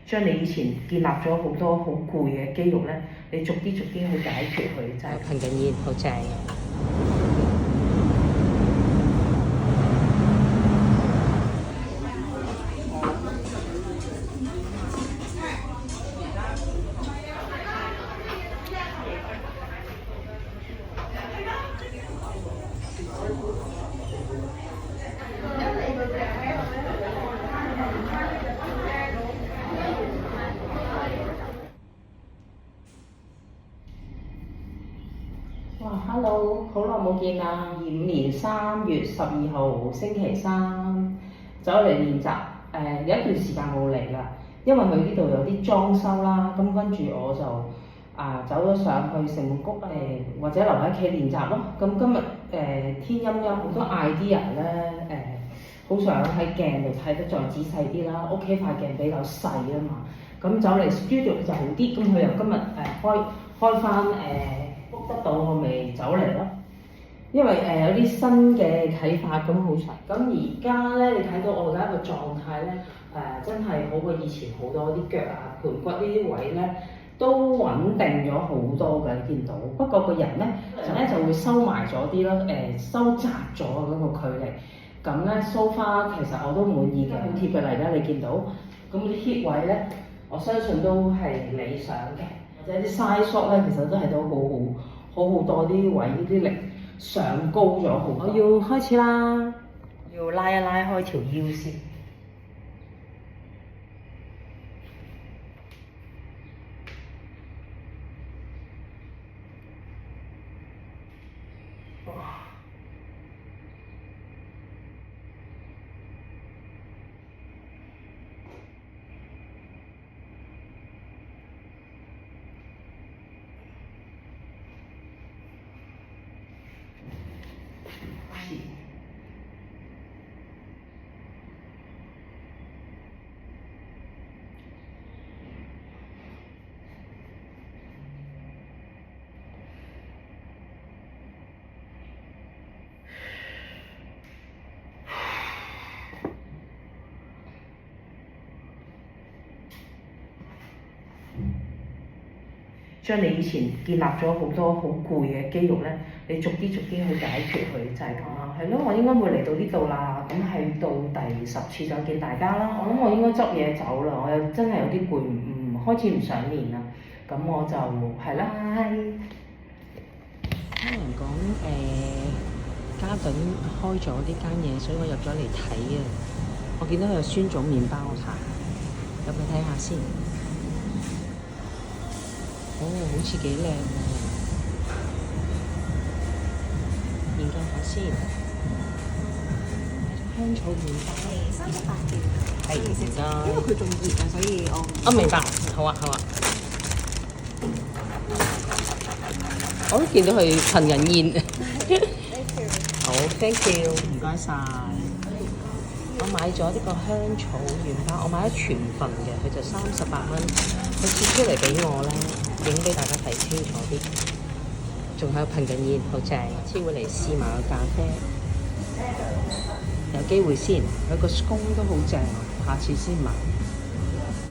將你以前建立咗好多好攰嘅肌肉咧，你逐啲去解決佢，就係噴緊煙，好正。哇 ，Hello，好耐冇見啦！25年3月12號星期三走嚟練習，有一段時間冇嚟啦，因為佢呢度有啲裝修啦，咁跟住我就走咗上去城門谷或者留喺屋企練習咯。咁今日天陰陰，好多 idea 咧好想喺鏡度睇得再仔細啲啦。屋企塊鏡比較細啊嘛，咁走嚟 studio 就好啲。咁佢又今日開翻book 得到，我咪走嚟咯。因為有啲新嘅啟發，咁好齊。咁而家咧，你睇到我而家個狀態咧，真係好過以前好多，啲腳啊、盤骨呢啲位咧都穩定咗好多嘅，你見到。不過個人咧就會收埋咗啲咯，收窄咗嗰個距離。咁咧 so far 其實我都滿意嘅，好貼嘅嚟啦，你見到。咁啲 hip 位咧，我相信都係理想嘅，或者啲 side shot 咧，其實都係都好多啲位啲力上高咗好多。我要開始啦，要拉一拉開條腰先。將你以前建立咗好多好攰嘅肌肉咧，你逐啲去解決佢，就係咁啦。係咯，我應該會嚟到呢度啦。咁係到第10次再見大家啦。我諗我應該執嘢走啦，我又真係有啲攰，開始唔想練啦。咁我就係啦。聽人講嘉頓開咗呢間嘢，所以我入咗嚟睇啊。我見到佢有酸種麵包茶，入去睇下先。哦，好似幾靚喎，研究下先。香草麵包38件，係唔該。因為佢仲熱啊，所以我明白。好啊，好啊。我都見到佢噴緊煙。好 ，thank you，唔該晒。我買咗呢個香草軟包，我買咗全份嘅，佢就38蚊。佢切出嚟俾我咧，影俾大家睇清楚啲。仲喺度噴緊煙，好正。下次會嚟試埋個咖啡，有機會先。佢個 scone 都好正，下次先買。